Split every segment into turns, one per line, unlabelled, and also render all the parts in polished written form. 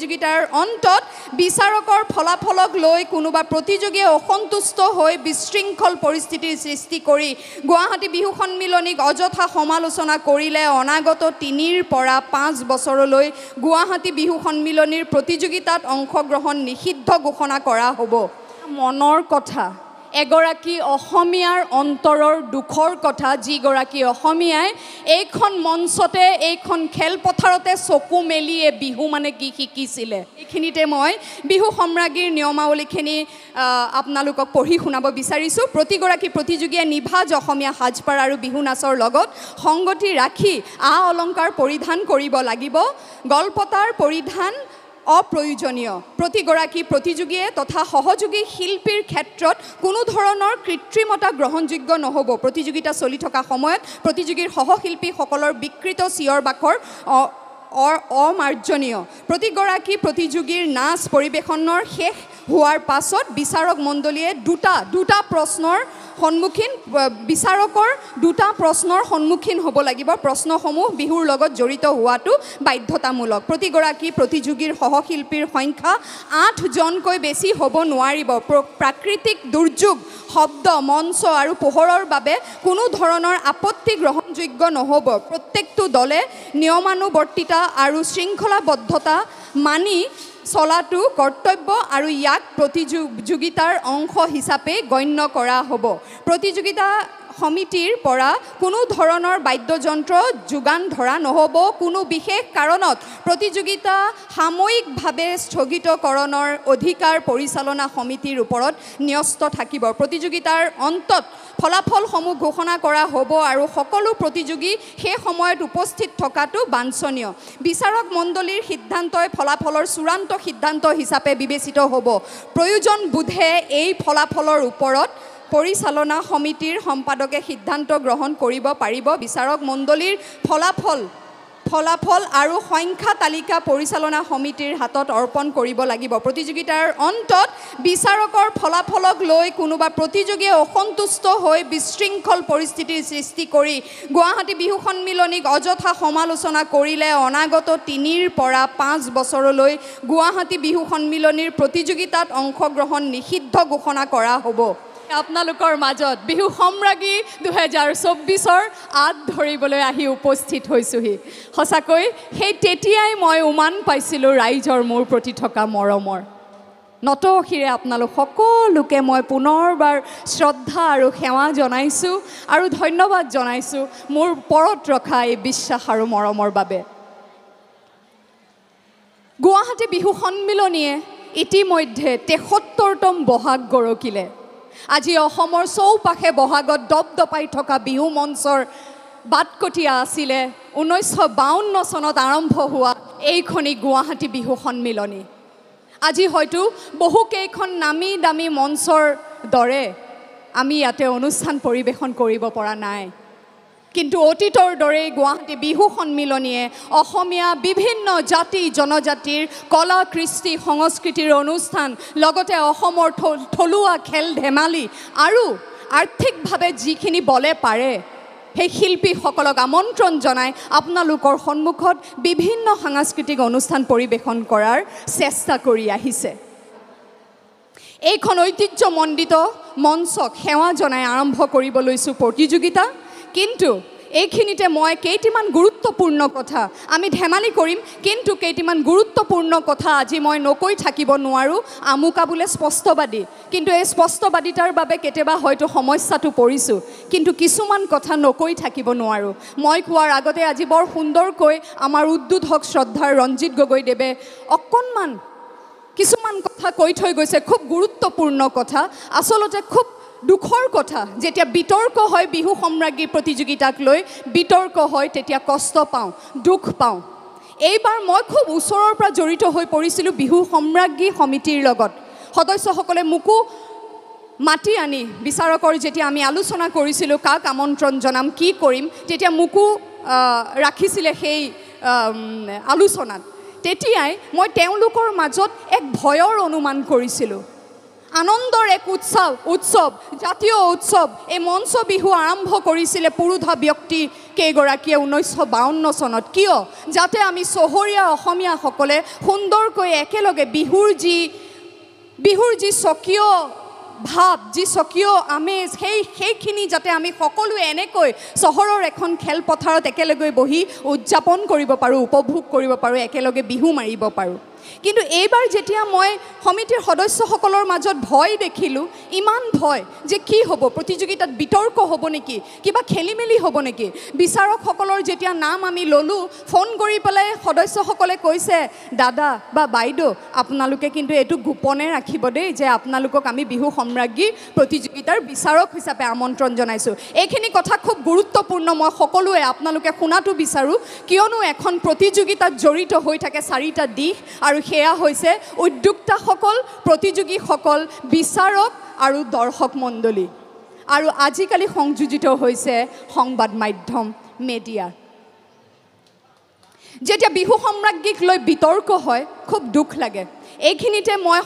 প্ৰতিযোগিতাৰ অন্তত বিচাৰকৰ ফলাফলক লৈ কোনোবা প্ৰতিযোগীয়ে অসন্তুষ্ট হৈ বিশৃংখল পৰিস্থিতিৰ সৃষ্টি কৰি গুৱাহাটী বিহু সন্মিলনীক অযথা সমালোচনা কৰিলে অনাগত 3 পৰা 5 বছৰলৈ গুৱাহাটী বিহু সন্মিলনীৰ প্ৰতিযোগিতাত অংশগ্ৰহণ নিষিদ্ধ ঘোষণা কৰা হ'ব। মনৰ কথা এগৰাকী অসমীয়াৰ অন্তৰৰ দুখৰ কথা যিগৰাকী অসমীয়াই এইখন মঞ্চতে এইখন খেলপথাৰতে চকু মেলিয়ে বিহু মানে কি শিকিছিলে। এইখিনিতে মই বিহু সম্ৰাজ্ঞীৰ নিয়মাৱলীখিনি আপোনালোকক পঢ়ি শুনাব বিচাৰিছোঁ। প্ৰতিগৰাকী প্ৰতিযোগীয়ে নিভাজ অসমীয়া সাজপাৰ আৰু বিহু নাচৰ লগত সংগতি ৰাখি অলংকাৰ পৰিধান কৰিব লাগিব। গলপতাৰ পৰিধান অপ্ৰয়োজনীয়। প্ৰতিগৰাকী প্ৰতিযোগীয়ে তথা সহযোগী শিল্পীৰ ক্ষেত্ৰত কোনো ধৰণৰ কৃত্ৰিমতা গ্ৰহণযোগ্য নহ'ব। প্ৰতিযোগিতা চলি থকা সময়ত প্ৰতিযোগীৰ সহশিল্পীসকলৰ বিকৃত চিঞৰ বাখৰ অমাৰ্জনীয়। প্ৰতিগৰাকী প্ৰতিযোগীৰ নাচ পৰিৱেশনৰ শেষ হোৱাৰ পাছত বিচাৰক মণ্ডলীয়ে দুটা প্ৰশ্নৰ সন্মুখীন হ'ব লাগিব। প্ৰশ্নসমূহ বিহুৰ লগত জড়িত হোৱাটো বাধ্যতামূলক। প্ৰতিগৰাকী প্ৰতিযোগীৰ সহশিল্পীৰ সংখ্যা 8 জনকৈ বেছি হ'ব নোৱাৰিব। প্ৰাকৃতিক দুৰ্যোগ, শব্দ, মঞ্চ আৰু পোহৰৰ বাবে কোনো ধৰণৰ আপত্তি গ্ৰহণযোগ্য নহ'ব। প্ৰত্যেকটো দলে নিয়মানুৱৰ্তিতা আৰু শৃংখলাবদ্ধতা মানি চলাটো কৰ্তব্য আৰু ইয়াক প্ৰতিযোগিতাৰ অংশ হিচাপে গণ্য কৰা হ'ব। প্ৰতিযোগিতা সমিতিৰ পৰা কোনো ধৰণৰ বাদ্যযন্ত্ৰ যোগান ধৰা নহ'ব। কোনো বিশেষ কাৰণত প্ৰতিযোগিতা সাময়িকভাৱে স্থগিতকৰণৰ অধিকাৰ পৰিচালনা সমিতিৰ ওপৰত ন্যস্ত থাকিব। প্ৰতিযোগিতাৰ অন্তত ফলাফলসমূহ ঘোষণা কৰা হ'ব আৰু সকলো প্ৰতিযোগী সেই সময়ত উপস্থিত থকাটো বাঞ্ছনীয়। বিচাৰক মণ্ডলীৰ সিদ্ধান্তই ফলাফলৰ চূড়ান্ত সিদ্ধান্ত হিচাপে বিবেচিত হ'ব। প্ৰয়োজন বোধে এই ফলাফলৰ ওপৰত পৰিচালনা সমিতিৰ সম্পাদকে সিদ্ধান্ত গ্ৰহণ কৰিব পাৰিব। বিচাৰক মণ্ডলীৰ ফলাফল আৰু সংখ্যা তালিকা পৰিচালনা সমিতিৰ হাতত অৰ্পণ কৰিব লাগিব। প্ৰতিযোগিতাৰ অন্তত বিচাৰকৰ ফলাফলক লৈ কোনোবা প্ৰতিযোগীয়ে অসন্তুষ্ট হৈ বিশৃংখল পৰিস্থিতিৰ সৃষ্টি কৰি গুৱাহাটী বিহু সন্মিলনীক অযথা সমালোচনা কৰিলে অনাগত 3 পৰা 5 বছৰলৈ গুৱাহাটী বিহু সন্মিলনীৰ প্ৰতিযোগিতাত অংশগ্ৰহণ নিষিদ্ধ ঘোষণা কৰা হ'ব। আপোনালোকৰ মাজত বিহু সম্ৰাজ্ঞী 2024ৰ আঁত ধৰিবলৈ আহি উপস্থিত হৈছোহি। সঁচাকৈ সেই তেতিয়াই মই উমান পাইছিলোঁ ৰাইজৰ মোৰ প্ৰতি থকা মৰমৰ। নতশিৰে আপোনালোক সকলোকে মই পুনৰবাৰ শ্ৰদ্ধা আৰু সেৱা জনাইছোঁ আৰু ধন্যবাদ জনাইছোঁ মোৰ ওপৰত ৰখা এই বিশ্বাস আৰু মৰমৰ বাবে। গুৱাহাটী বিহু সন্মিলনীয়ে ইতিমধ্যে 73তম বহাগ গৰকিলে। আজি অসমৰ চৌপাশে বহাগত দপদপাই থকা বিহু মঞ্চৰ বাটকটীয়া আছিলে 1952 চনত আৰম্ভ হোৱা এইখনি গুৱাহাটী বিহু সন্মিলনী। আজি হয়তো বহুকেইখন নামী দামী মঞ্চৰ দৰে আমি ইয়াতে অনুষ্ঠান পৰিৱেশন কৰিব পৰা নাই, কিন্তু অতীতৰ দৰেই গুৱাহাটী বিহু সন্মিলনীয়ে অসমীয়া বিভিন্ন জাতি জনজাতিৰ কলা কৃষ্টি সংস্কৃতিৰ অনুষ্ঠান লগতে অসমৰ থলুৱা খেল ধেমালি আৰু আৰ্থিকভাৱে যিখিনি বলে পাৰে সেই শিল্পীসকলক আমন্ত্ৰণ জনাই আপোনালোকৰ সন্মুখত বিভিন্ন সাংস্কৃতিক অনুষ্ঠান পৰিৱেশন কৰাৰ চেষ্টা কৰি আহিছে। এইখন ঐতিহ্যমণ্ডিত মঞ্চক সেৱা জনাই আৰম্ভ কৰিব লৈছোঁ প্ৰতিযোগিতা। কিন্তু এইখিনিতে মই কেইটামান গুৰুত্বপূৰ্ণ কথা, আমি ধেমালি কৰিম কিন্তু কেইটামান গুৰুত্বপূৰ্ণ কথা আজি মই নকৈ থাকিব নোৱাৰোঁ। আমুকা বোলে স্পষ্টবাদী, কিন্তু এই স্পষ্টবাদিতাৰ বাবে কেতিয়াবা হয়তো সমস্যাটো পৰিছোঁ, কিন্তু কিছুমান কথা নকৈ থাকিব নোৱাৰোঁ। মই কোৱাৰ আগতে আজি বৰ সুন্দৰকৈ আমাৰ উদ্বোধক শ্ৰদ্ধাৰ ৰঞ্জিত গগৈদেৱে অকণমান কিছুমান কথা কৈ থৈ গৈছে, খুব গুৰুত্বপূৰ্ণ কথা। আচলতে খুব দুখৰ কথা, যেতিয়া বিতৰ্ক হয় বিহু সম্ৰাজ্ঞী প্ৰতিযোগিতাক লৈ বিতৰ্ক হয় তেতিয়া কষ্ট পাওঁ, দুখ পাওঁ। এইবাৰ মই খুব ওচৰৰ পৰা জড়িত হৈ পৰিছিলোঁ বিহু সম্ৰাজ্ঞী সমিতিৰ লগত। সদস্যসকলে মোকো মাতি আনি বিচাৰকৰ যেতিয়া আমি আলোচনা কৰিছিলোঁ কাক আমন্ত্ৰণ জনাম কি কৰিম, তেতিয়া মোকো ৰাখিছিলে সেই আলোচনাত। তেতিয়াই মই তেওঁলোকৰ মাজত এক ভয়ৰ অনুমান কৰিছিলোঁ। আনন্দৰ এক উৎসৱ জাতীয় উৎসৱ এই মঞ্চ বিহু আৰম্ভ কৰিছিলে পুৰুধা ব্যক্তি কেইগৰাকীয়ে 1952 চনত কিয় যাতে আমি চহৰীয়া অসমীয়াসকলে সুন্দৰকৈ একেলগে বিহুৰ যি স্বকীয় ভাৱ যি স্বকীয় আমেজ সেইখিনি যাতে আমি সকলোৱে এনেকৈ চহৰৰ এখন খেলপথাৰত একেলগে বহি উদযাপন কৰিব পাৰোঁ উপভোগ কৰিব পাৰোঁ একেলগে বিহু মাৰিব পাৰোঁ কিন্তু এইবাৰ যেতিয়া মই সমিতিৰ সদস্যসকলৰ মাজত ভয় দেখিলোঁ ইমান ভয় যে কি হ'ব প্ৰতিযোগিতাত বিতৰ্ক হ'ব নেকি কিবা খেলিমেলি হ'ব নেকি বিচাৰকসকলৰ যেতিয়া নাম আমি ল'লোঁ ফোন কৰি পেলাই সদস্যসকলে কৈছে দাদা বা বাইদেউ আপোনালোকে কিন্তু এইটো গোপনে ৰাখিব দেই যে আপোনালোকক আমি বিহু সম্ৰাজ্ঞী প্ৰতিযোগিতাৰ বিচাৰক হিচাপে আমন্ত্ৰণ জনাইছোঁ এইখিনি কথা খুব গুৰুত্বপূৰ্ণ মই সকলোৱে আপোনালোকে শুনাটো বিচাৰোঁ কিয়নো এখন প্ৰতিযোগিতাত জড়িত হৈ থাকে চাৰিটা দিশ আৰু সেয়া হৈছে উদ্যোক্তাসকল প্ৰতিযোগীসকল বিচাৰক আৰু দৰ্শক মণ্ডলী আৰু আজিকালি সংযোজিত হৈছে সংবাদ মাধ্যম মিডিয়া যেতিয়া বিহু সম্ৰাজ্ঞীক লৈ বিতৰ্ক হয় খুব দুখ লাগে এইখিনিতে মই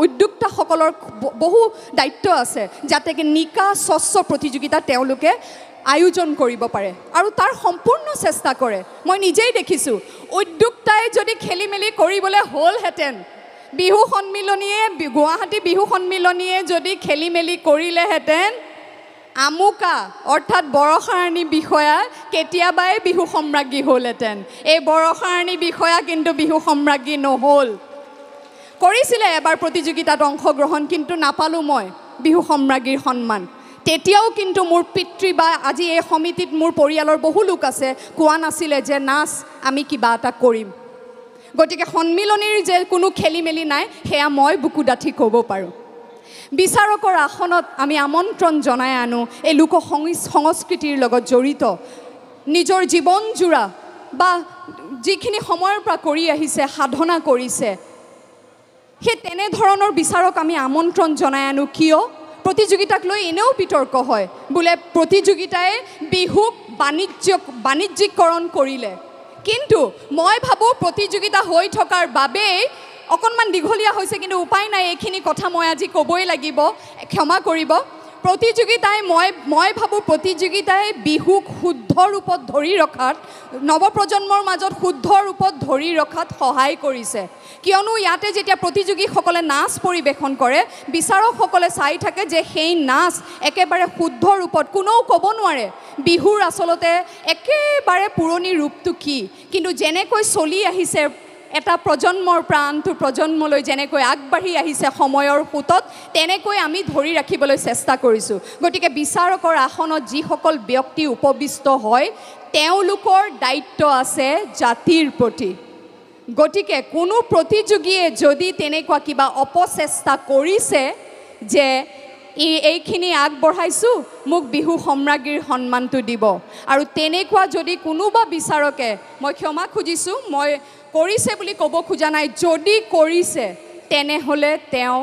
উদ্যোক্তাসকলৰ বহু দায়িত্ব আছে যাতে নিকা স্বচ্ছ প্ৰতিযোগিতা তেওঁলোকে আয়োজন কৰিব পাৰে আৰু তাৰ সম্পূৰ্ণ চেষ্টা কৰে মই নিজেই দেখিছোঁ উদ্যোক্তাই যদি খেলিমেলি কৰিবলৈ হ'লহেঁতেন বিহু সন্মিলনীয়ে গুৱাহাটী বিহু সন্মিলনীয়ে যদি খেলিমেলি কৰিলেহেঁতেন আমুকা অৰ্থাৎ বৰষাৰণী বিষয়া কেতিয়াবাই বিহু সম্ৰাজ্ঞী হ'লহেঁতেন এই বৰষাৰণী বিষয়া কিন্তু বিহু সম্ৰাজ্ঞী নহ'ল কৰিছিলে এবাৰ প্ৰতিযোগিতাত অংশগ্ৰহণ কিন্তু নাপালোঁ মই বিহু সম্ৰাজ্ঞীৰ সন্মান তেতিয়াও কিন্তু মোৰ পিতৃ বা আজি এই সমিতিত মোৰ পৰিয়ালৰ বহু লোক আছে কোৱা নাছিলে যে নাচ আমি কিবা এটা কৰিম গতিকে সন্মিলনীৰ যে কোনো খেলিমেলি নাই সেয়া মই বুকু ডাঠি ক'ব পাৰোঁ বিচাৰকৰ আসনত আমি আমন্ত্ৰণ জনাই আনো এই লোক সংস্কৃতিৰ লগত জড়িত নিজৰ জীৱন জোৰা বা যিখিনি সময়ৰ পৰা কৰি আহিছে সাধনা কৰিছে সেই তেনেধৰণৰ বিচাৰক আমি আমন্ত্ৰণ জনাই আনো কিয় প্ৰতিযোগিতাক লৈ এনেও বিতৰ্ক হয় বোলে প্ৰতিযোগিতাই বিহুক বাণিজ্যিকৰণ কৰিলে কিন্তু মই ভাবোঁ প্ৰতিযোগিতা হৈ থকাৰ বাবেই অকণমান দীঘলীয়া হৈছে কিন্তু উপায় নাই এইখিনি কথা মই আজি ক'বই লাগিব ক্ষমা কৰিব প্ৰতিযোগিতাই মই ভাবোঁ প্ৰতিযোগিতাই বিহুক শুদ্ধ ৰূপত ধৰি ৰখাত নৱপ্ৰজন্মৰ মাজত শুদ্ধ ৰূপত ধৰি ৰখাত সহায় কৰিছে কিয়নো ইয়াতে যেতিয়া প্ৰতিযোগীসকলে নাচ পৰিৱেশন কৰে বিচাৰকসকলে চাই থাকে যে সেই নাচ একেবাৰে শুদ্ধ ৰূপত কোনেও ক'ব নোৱাৰে বিহুৰ আচলতে একেবাৰে পুৰণি ৰূপটো কি কিন্তু যেনেকৈ চলি আহিছে এটা প্ৰজন্মৰ পৰা আনটো প্ৰজন্মলৈ যেনেকৈ আগবাঢ়ি আহিছে সময়ৰ সোঁতত তেনেকৈ আমি ধৰি ৰাখিবলৈ চেষ্টা কৰিছোঁ গতিকে বিচাৰকৰ আসনত যিসকল ব্যক্তি উপবিষ্ট হয় তেওঁলোকৰ দায়িত্ব আছে জাতিৰ প্ৰতি গতিকে কোনো প্ৰতিযোগীয়ে যদি তেনেকুৱা কিবা অপচেষ্টা কৰিছে যে এইখিনি আগবঢ়াইছোঁ মোক বিহু সম্ৰাজ্ঞীৰ সন্মানটো দিব আৰু তেনেকুৱা যদি কোনোবা বিচাৰকে মই ক্ষমা খুজিছোঁ মই কৰিছে বুলি ক'ব খোজা নাই যদি কৰিছে তেনেহ'লে তেওঁ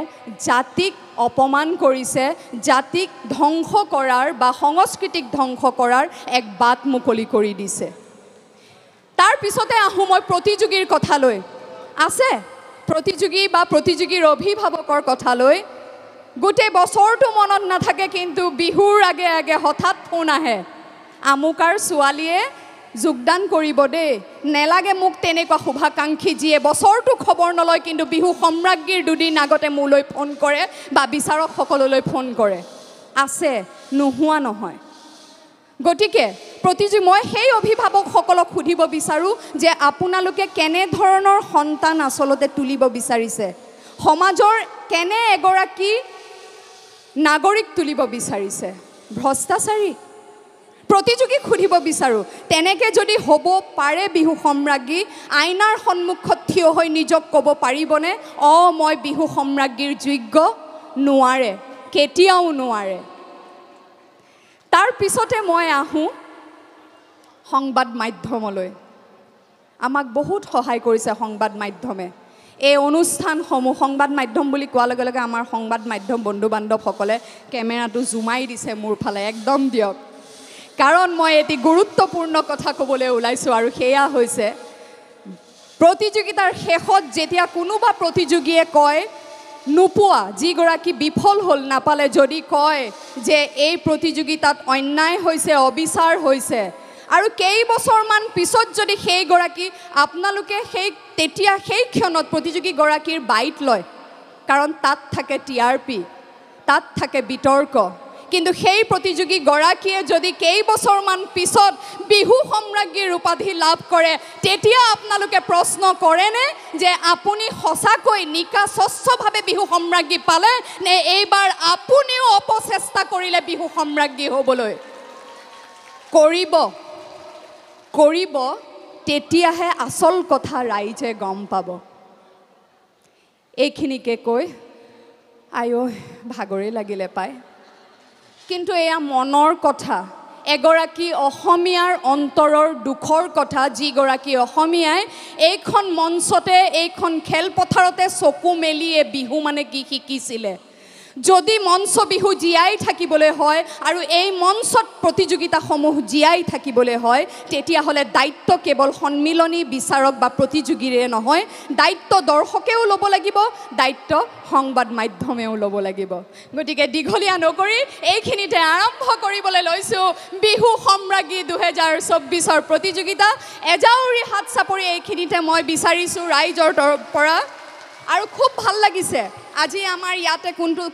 জাতিক অপমান কৰিছে জাতিক ধ্বংস কৰাৰ বা সংস্কৃতিক ধ্বংস কৰাৰ এক বাট মুকলি কৰি দিছে তাৰ পিছতে আহোঁ মই প্ৰতিযোগীৰ কথালৈ আছে প্ৰতিযোগী বা প্ৰতিযোগীৰ অভিভাৱকৰ কথালৈ গোটেই বছৰটো মনত নাথাকে কিন্তু বিহুৰ আগে আগে হঠাৎ ফোন আহে আমুকাৰ ছোৱালীয়ে যোগদান কৰিব দেই নেলাগে মোক তেনেকুৱা শুভাকাংক্ষী যিয়ে বছৰটো খবৰ নলয় কিন্তু বিহু সম্ৰাজ্ঞীৰ দুদিন আগতে মোলৈ ফোন কৰে বা বিচাৰকসকললৈ ফোন কৰে আছে নোহোৱা নহয় গতিকে মই সেই অভিভাৱকসকলক সুধিব বিচাৰোঁ যে আপোনালোকে কেনেধৰণৰ সন্তান আচলতে তুলিব বিচাৰিছে সমাজৰ কেনে এগৰাকী নাগৰিক তুলিব বিচাৰিছে ভ্ৰষ্টাচাৰী প্ৰতিযোগীক সুধিব বিচাৰোঁ তেনেকৈ যদি হ'ব পাৰে বিহু সম্ৰাজ্ঞী আইনাৰ সন্মুখত থিয় হৈ নিজক ক'ব পাৰিবনে মই বিহু সম্ৰাজ্ঞীৰ যোগ্য নোৱাৰে কেতিয়াও নোৱাৰে তাৰ পিছতে মই আহোঁ সংবাদ মাধ্যমলৈ আমাক বহুত সহায় কৰিছে সংবাদ মাধ্যমে এই অনুষ্ঠানসমূহ সংবাদ মাধ্যম বুলি কোৱাৰ লগে লগে আমাৰ সংবাদ মাধ্যম বন্ধু বান্ধৱসকলে কেমেৰাটো জুমাই দিছে মোৰ ফালে একদম দিয়ক কাৰণ মই এটি গুৰুত্বপূৰ্ণ কথা ক'বলৈ ওলাইছোঁ আৰু সেয়া হৈছে প্ৰতিযোগিতাৰ শেষত যেতিয়া কোনোবা প্ৰতিযোগীয়ে কয় নোপোৱা যিগৰাকী বিফল হ'ল নাপালে যদি কয় যে এই প্ৰতিযোগিতাত অন্যায় হৈছে অবিচাৰ হৈছে আৰু কেইবছৰমান পিছত যদি সেইগৰাকী আপোনালোকে তেতিয়া সেই ক্ষণত প্ৰতিযোগীগৰাকীৰ বাইট লয় কাৰণ তাত থাকে টিআৰপি তাত থাকে বিতৰ্ক কিন্তু সেই প্ৰতিযোগীগৰাকীয়ে যদি কেইবছৰমান পিছত বিহু সম্ৰাজ্ঞীৰ উপাধি লাভ কৰে তেতিয়া আপোনালোকে প্ৰশ্ন কৰেনে যে আপুনি সঁচাকৈ নিকাস্বচ্ছভাৱে বিহু সম্ৰাজ্ঞী পালে নে এইবাৰ আপুনিও অপচেষ্টা কৰিলে বিহু সম্ৰাজ্ঞী হ'বলৈ কৰিব তেতিয়াহে আচল কথা ৰাইজে গম পাব এইখিনিকে কৈ আয়ো ভাগৰে লাগিলে পায় কিন্তু এয়া মনৰ কথা এগৰাকী অসমীয়াৰ অন্তৰৰ দুখৰ কথা যিগৰাকী অসমীয়াই এইখন মঞ্চতে এইখন খেলপথাৰতে চকু মেলিয়ে বিহু মানে কি শিকিছিলে যদি মঞ্চ বিহু জীয়াই থাকিবলৈ হয় আৰু এই মঞ্চত প্ৰতিযোগিতাসমূহ জীয়াই থাকিবলৈ হয় তেতিয়াহ'লে দায়িত্ব কেৱল সন্মিলনী বিচাৰক বা প্ৰতিযোগীৰে নহয় দায়িত্ব দৰ্শকেও ল'ব লাগিব দায়িত্ব সংবাদ মাধ্যমেও ল'ব লাগিব গতিকে দীঘলীয়া নকৰি এইখিনিতে আৰম্ভ কৰিবলৈ লৈছোঁ বিহু সম্ৰাজ্ঞী 2024ৰ প্ৰতিযোগিতা এজাউৰি হাত চাপৰি এইখিনিতে মই বিচাৰিছোঁ ৰাইজৰ পৰা আৰু খুব ভাল লাগিছে আজি আমাৰ ইয়াতে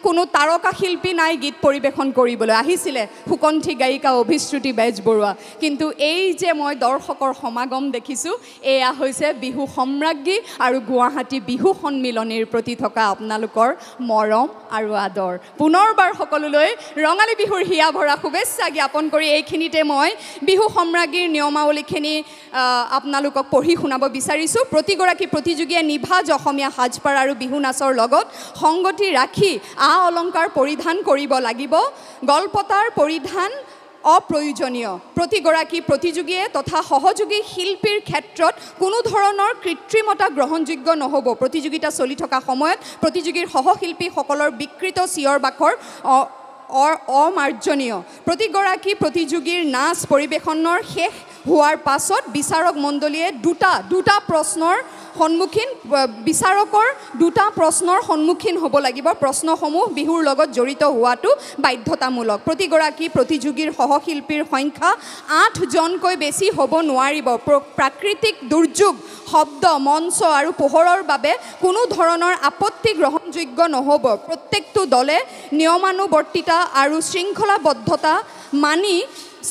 কোনো তাৰকা শিল্পী নাই গীত পৰিৱেশন কৰিবলৈ আহিছিলে সুকণ্ঠী গায়িকা অভিশ্ৰুতি বেজবৰুৱা কিন্তু এই যে মই দৰ্শকৰ সমাগম দেখিছোঁ এয়া হৈছে বিহু সম্ৰাজ্ঞী আৰু গুৱাহাটী বিহু সন্মিলনীৰ প্ৰতি থকা আপোনালোকৰ মৰম আৰু আদৰ পুনৰবাৰ সকলোলৈ ৰঙালী বিহুৰ হিয়া ভৰা শুভেচ্ছা জ্ঞাপন কৰি এইখিনিতে মই বিহু সম্ৰাজ্ঞীৰ নিয়মাৱলীখিনি আপোনালোকক পঢ়ি শুনাব বিচাৰিছোঁ প্ৰতিগৰাকী প্ৰতিযোগীয়ে নিভাজ অসমীয়া সাজপাৰ আৰু বিহু নাচৰ লগত সংগতি ৰাখি অলংকাৰ পৰিধান কৰিব লাগিব গলপতাৰ পৰিধান অপ্ৰয়োজনীয় প্ৰতিগৰাকী প্ৰতিযোগীয়ে তথা সহযোগী শিল্পীৰ ক্ষেত্ৰত কোনো ধৰণৰ কৃত্ৰিমতা গ্ৰহণযোগ্য নহ'ব প্ৰতিযোগিতা চলি থকা সময়ত প্ৰতিযোগীৰ সহশিল্পীসকলৰ বিকৃত চিঞৰ বাখৰ অমাৰ্জনীয় প্ৰতিগৰাকী প্ৰতিযোগীৰ নাচ পৰিৱেশনৰ শেষ হোৱাৰ পাছত বিচাৰক মণ্ডলীয়ে দুটা প্ৰশ্নৰ সন্মুখীন হ'ব লাগিব প্ৰশ্নসমূহ বিহুৰ লগত জড়িত হোৱাটো বাধ্যতামূলক প্ৰতিগৰাকী প্ৰতিযোগীৰ সহশিল্পীৰ সংখ্যা 8 জনকৈ বেছি হ'ব নোৱাৰিব প্ৰাকৃতিক দুৰ্যোগ শব্দ মঞ্চ আৰু পোহৰৰ বাবে কোনো ধৰণৰ আপত্তি গ্ৰহণযোগ্য নহ'ব প্ৰত্যেকটো দলে নিয়মানুৱৰ্তিতা আৰু শৃংখলাবদ্ধতা মানি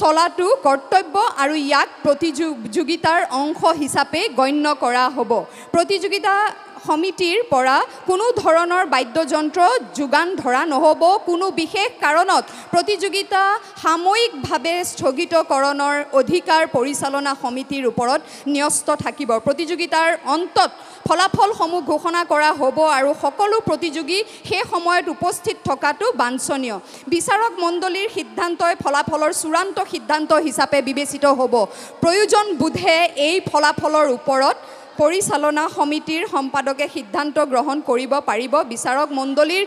চলাটো কৰ্তব্য আৰু ইয়াক প্ৰতিযোগিতাৰ অংশ হিচাপে গণ্য কৰা হ'ব প্ৰতিযোগিতা সমিতিৰ পৰা কোনো ধৰণৰ বাদ্যযন্ত্ৰ যোগান ধৰা নহ'ব কোনো বিশেষ কাৰণত প্ৰতিযোগিতা সাময়িকভাৱে স্থগিতকৰণৰ অধিকাৰ পৰিচালনা সমিতিৰ ওপৰত ন্যস্ত থাকিব প্ৰতিযোগিতাৰ অন্তত ফলাফলসমূহ ঘোষণা কৰা হ'ব আৰু সকলো প্ৰতিযোগী সেই সময়ত উপস্থিত থকাটো বাঞ্ছনীয় বিচাৰক মণ্ডলীৰ সিদ্ধান্তই ফলাফলৰ চূড়ান্ত সিদ্ধান্ত হিচাপে বিবেচিত হ'ব প্ৰয়োজন বোধে এই ফলাফলৰ ওপৰত পৰিচালনা সমিতিৰ সম্পাদকে সিদ্ধান্ত গ্ৰহণ কৰিব পাৰিব বিচাৰক মণ্ডলীৰ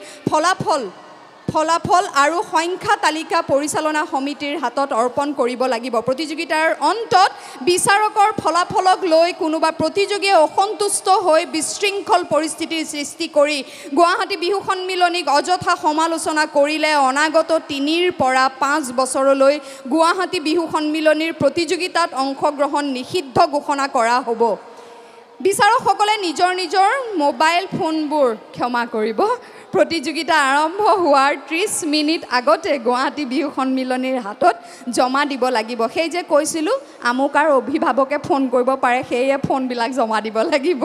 ফলাফল আৰু সংখ্যা তালিকা পৰিচালনা সমিতিৰ হাতত অৰ্পণ কৰিব লাগিব প্ৰতিযোগিতাৰ অন্তত বিচাৰকৰ ফলাফলক লৈ কোনোবা প্ৰতিযোগীয়ে অসন্তুষ্ট হৈ বিশৃংখল পৰিস্থিতিৰ সৃষ্টি কৰি গুৱাহাটী বিহু সন্মিলনীক অযথা সমালোচনা কৰিলে অনাগত 3 পৰা 5 বছৰলৈ গুৱাহাটী বিহু সন্মিলনীৰ প্ৰতিযোগিতাত অংশগ্ৰহণ নিষিদ্ধ ঘোষণা কৰা হ'ব বিচাৰকসকলে নিজৰ মোবাইল ফোনবোৰ ক্ষমা কৰিব প্ৰতিযোগিতা আৰম্ভ হোৱাৰ 30 মিনিট আগতে গুৱাহাটী বিহু সন্মিলনীৰ হাতত জমা দিব লাগিব সেই যে কৈছিলোঁ আমুকাৰ অভিভাৱকে ফোন কৰিব পাৰে সেয়ে ফোনবিলাক জমা দিব লাগিব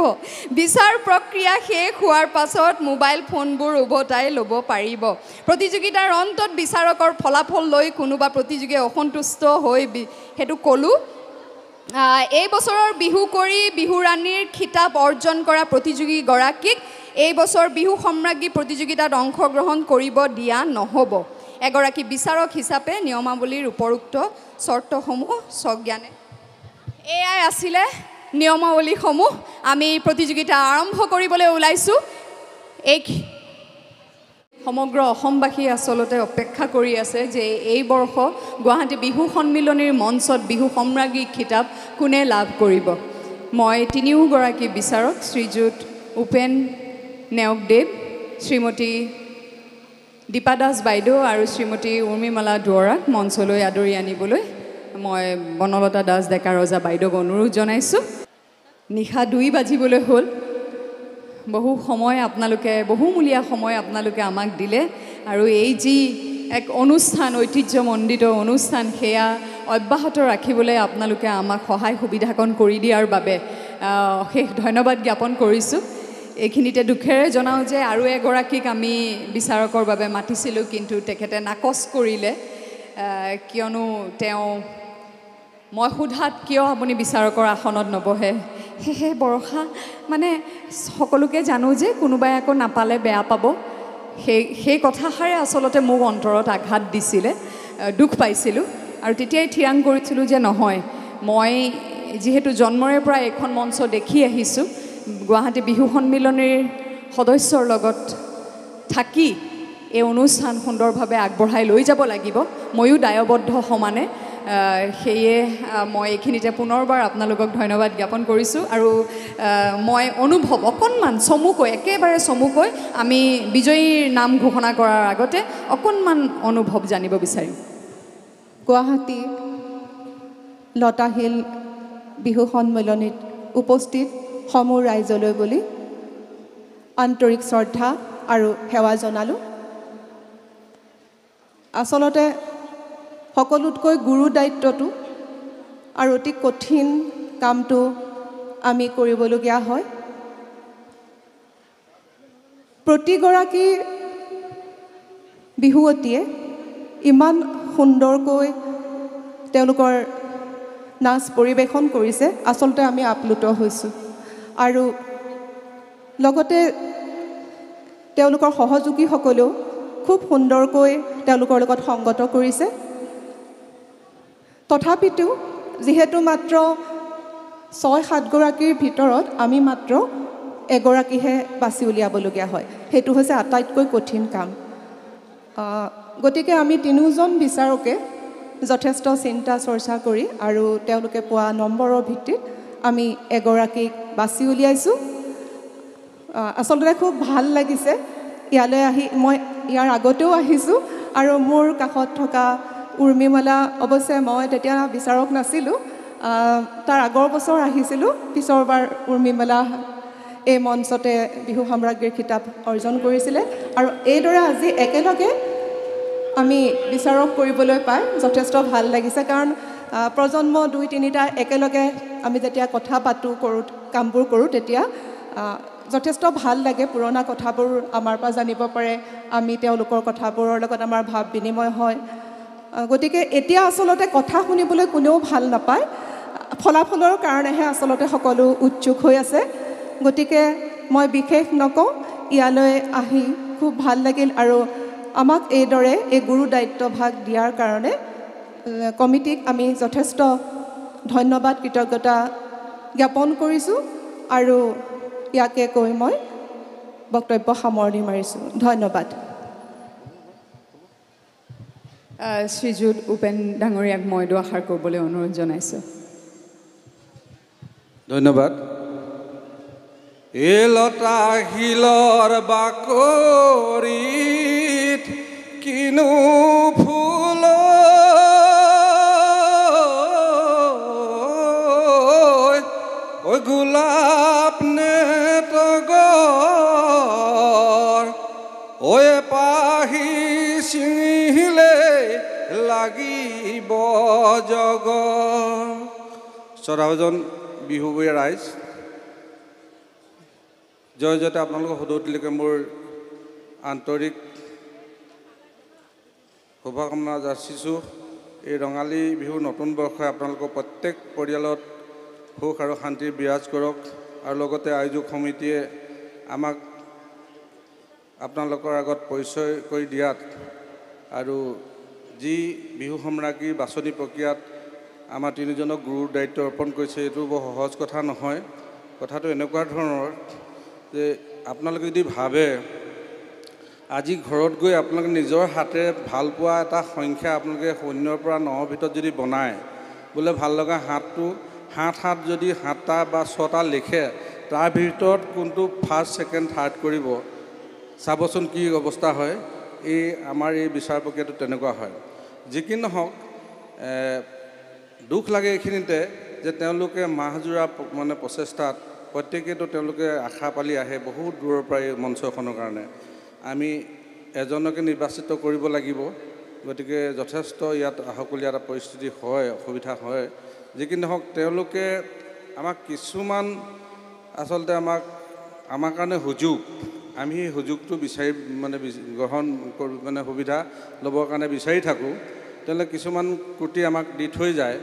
বিচাৰ প্ৰক্ৰিয়া শেষ হোৱাৰ পাছত মোবাইল ফোনবোৰ উভতাই ল'ব পাৰিব প্ৰতিযোগিতাৰ অন্তত বিচাৰকৰ ফলাফল লৈ কোনোবা প্ৰতিযোগীয়ে অসন্তুষ্ট হৈ সেইটো ক'লোঁ এই বছৰৰ বিহু কৰি বিহুৰাণীৰ খিতাপ অৰ্জন কৰা প্ৰতিযোগীগৰাকীক এই বছৰ বিহু সম্ৰাজ্ঞী প্ৰতিযোগিতাত অংশগ্ৰহণ কৰিব দিয়া নহ'ব এগৰাকী বিচাৰক হিচাপে নিয়মাৱলীৰ উপৰোক্ত চৰ্তসমূহ সজ্ঞানে এয়াই আছিলে নিয়মাৱলীসমূহ আমি প্ৰতিযোগিতা আৰম্ভ কৰিবলৈ ওলাইছোঁ সমগ্ৰ অসমবাসী আচলতে অপেক্ষা কৰি আছে যে এই বৰ্ষ গুৱাহাটী বিহু সন্মিলনীৰ মঞ্চত বিহু সম্ৰাজ্ঞী খিতাপ কোনে লাভ কৰিব মই তিনিওগৰাকী বিচাৰক শ্ৰীযুত উপেন নেওগদেৱ শ্ৰীমতী দীপা দাস বাইদেউ আৰু শ্ৰীমতী উৰ্মিমালা দুৱৰাক মঞ্চলৈ আদৰি আনিবলৈ মই বনলতা দাস ডেকা ৰজা বাইদেউক অনুৰোধ জনাইছোঁ। নিশা 2 বাজিবলৈ হ'ল। বহুমূলীয়া সময় আপোনালোকে আমাক দিলে আৰু এই যি এক অনুষ্ঠান, ঐতিহ্যমণ্ডিত অনুষ্ঠান, সেয়া অব্যাহত ৰাখিবলৈ আপোনালোকে আমাক সহায় সুবিধাকণ কৰি দিয়াৰ বাবে অশেষ ধন্যবাদ জ্ঞাপন কৰিছোঁ। এইখিনিতে দুখেৰে জনাওঁ যে আৰু এগৰাকীক আমি বিচাৰকৰ বাবে মাতিছিলোঁ, কিন্তু তেখেতে নাকচ কৰিলে, কিয়নো তেওঁ মই সোধাত কিয় আপুনি বিচাৰকৰ আসনত নবহে। সেয়েহে বৰষা মানে সকলোকে জানো যে কোনোবাই আকৌ নাপালে বেয়া পাব, সেই কথাষাৰে আচলতে মোক অন্তৰত আঘাত দিছিলে, দুখ পাইছিলোঁ। আৰু তেতিয়াই থিৰাং কৰিছিলোঁ যে নহয়, মই যিহেতু জন্মৰে পৰা এইখন মঞ্চ দেখি আহিছোঁ, গুৱাহাটী বিহু সন্মিলনীৰ সদস্যৰ লগত থাকি এই অনুষ্ঠান সুন্দৰভাৱে আগবঢ়াই লৈ যাব লাগিব, ময়ো দায়বদ্ধ সমানে। সেয়ে মই এইখিনিতে পুনৰবাৰ আপোনালোকক ধন্যবাদ জ্ঞাপন কৰিছোঁ। আৰু মই অনুভৱ অকণমান একেবাৰে চমুকৈ আমি বিজয়ীৰ নাম ঘোষণা কৰাৰ আগতে অকণমান অনুভৱ জানিব বিচাৰিম।
গুৱাহাটী লতাশিল বিহু সন্মিলনীত উপস্থিত সমূহ ৰাইজলৈ বুলি আন্তৰিক শ্ৰদ্ধা আৰু সেৱা জনালোঁ। আচলতে সকলোতকৈ গুৰু দায়িত্বটো আৰু অতি কঠিন কামটো আমি কৰিবলগীয়া হয়। প্ৰতিগৰাকী বিহুৱতীয়ে ইমান সুন্দৰকৈ তেওঁলোকৰ নাচ পৰিৱেশন কৰিছে, আচলতে আমি আপ্লুত হৈছোঁ। আৰু লগতে তেওঁলোকৰ সহযোগীসকলেও খুব সুন্দৰকৈ তেওঁলোকৰ লগত সংগত কৰিছে। তথাপিতো যিহেতু মাত্ৰ 6-7 গৰাকীৰ ভিতৰত আমি মাত্ৰ এগৰাকীহে বাছি উলিয়াবলগীয়া হয়, সেইটো হৈছে আটাইতকৈ কঠিন কাম। গতিকে আমি 3জন বিচাৰকে যথেষ্ট চিন্তা চৰ্চা কৰি আৰু তেওঁলোকে পোৱা নম্বৰৰ ভিত্তিত আমি এগৰাকীক বাছি উলিয়াইছোঁ। আচলতে খুব ভাল লাগিছে ইয়ালৈ আহি। মই ইয়াৰ আগতেও আহিছোঁ আৰু মোৰ কাষত থকা উৰ্মিমালা, অৱশ্যে মই তেতিয়া বিচাৰক নাছিলোঁ, তাৰ আগৰ বছৰ আহিছিলোঁ, পিছৰবাৰ উৰ্মিমালা এই মঞ্চতে বিহু সম্ৰাজ্ঞীৰ খিতাপ অৰ্জন কৰিছিলে। আৰু এইদৰে আজি একেলগে আমি বিচাৰক কৰিবলৈ পাই যথেষ্ট ভাল লাগিছে, কাৰণ প্ৰজন্ম 2-3টা একেলগে আমি যেতিয়া কথা পাতোঁ, কামবোৰ কৰোঁ, তেতিয়া যথেষ্ট ভাল লাগে। পুৰণা কথাবোৰ আমাৰ পৰা জানিব পাৰে, আমি তেওঁলোকৰ কথাবোৰৰ লগত আমাৰ ভাৱ বিনিময় হয়। গতিকে এতিয়া আচলতে কথা শুনিবলৈ কোনেও ভাল নাপায়, ফলাফলৰ কাৰণেহে আচলতে সকলো উৎসুক হৈ আছে। গতিকে মই বিশেষ নকওঁ, ইয়ালৈ আহি খুব ভাল লাগিল আৰু আমাক এইদৰে এই গুৰু দায়িত্বভাগ দিয়াৰ কাৰণে কমিটিক আমি যথেষ্ট ধন্যবাদ, কৃতজ্ঞতা জ্ঞাপন কৰিছোঁ। আৰু ইয়াকে কৈ মই বক্তব্য সামৰণি মাৰিছোঁ। ধন্যবাদ।
শ্ৰীযুত উপেন ডাঙৰীয়াক মই দুআষাৰ ক'বলৈ অনুৰোধ জনাইছোঁ।
ধন্যবাদ। এই লতাশিলৰ বাকৰিত কিনো ফুল গোলাপ নে তগৰ, পাহি ছিঙিলে লাগিব জগ। শ্ৰদ্ধাভাজন বিহুবৰীয়া ৰাইজ, জয়তে আপোনালোকক সদৌতিলৈকে মোৰ আন্তৰিক শুভকামনা যাচিছোঁ। এই ৰঙালী বিহুৰ নতুন বৰ্ষই আপোনালোকৰ প্ৰত্যেক পৰিয়ালত সুখ আৰু শান্তি বিৰাজ কৰক। আৰু লগতে আয়োজক সমিতিয়ে আমাক আপোনালোকৰ আগত পৰিচয় কৰি দিয়াত আৰু যি বিহু সম্ৰাজ্ঞীৰ বাছনি প্ৰক্ৰিয়াত আমাৰ 3জনক গুৰুৰ দায়িত্ব অৰ্পণ কৰিছে, এইটো বৰ সহজ কথা নহয়। কথাটো এনেকুৱা ধৰণৰ যে আপোনালোকে যদি ভাবে আজি ঘৰত গৈ আপোনালোকে নিজৰ হাতেৰে ভাল পোৱা এটা সংখ্যা আপোনালোকে 0ৰ পৰা 9ৰ ভিতৰত যদি বনায়, বোলে ভাল লগা হাতটো 7 যদি 7টা বা 6টা লিখে, তাৰ ভিতৰত কোনটো ফাৰ্ষ্ট, ছেকেণ্ড, থাৰ্ড কৰিব, চাবচোন কি অৱস্থা হয়। এই আমাৰ এই বিচাৰ প্ৰক্ৰিয়াটো তেনেকুৱা হয়। যি কি নহওক দুখ লাগে এইখিনিতে যে তেওঁলোকে মাহজোৰা মানে প্ৰচেষ্টাত প্ৰত্যেকেতো তেওঁলোকে আশা পালি আহে বহুত দূৰৰ পৰা এই মঞ্চখনৰ কাৰণে। আমি এজনকে নিৰ্বাচিত কৰিব লাগিব, গতিকে যথেষ্ট ইয়াত আহকলীয়া এটা পৰিস্থিতি হয়, অসুবিধা হয়। যি কি নহওক তেওঁলোকে আমাক কিছুমান আচলতে আমাৰ কাৰণে সুযোগ, আমি সেই সুযোগটো বিচাৰি মানে গ্ৰহণ মানে সুবিধা ল'বৰ কাৰণে বিচাৰি থাকোঁ। তেওঁলোকে কিছুমান ক্ৰুটি আমাক দি থৈ যায়।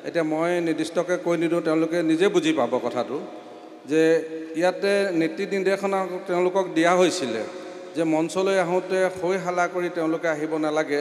এতিয়া মই নিৰ্দিষ্টকৈ কৈ নিদিওঁ, তেওঁলোকে নিজে বুজি পাব কথাটো যে ইয়াতে নীতি নিৰ্দেশনা তেওঁলোকক দিয়া হৈছিলে যে মঞ্চলৈ আহোঁতে হৈ হালা কৰি তেওঁলোকে আহিব নালাগে,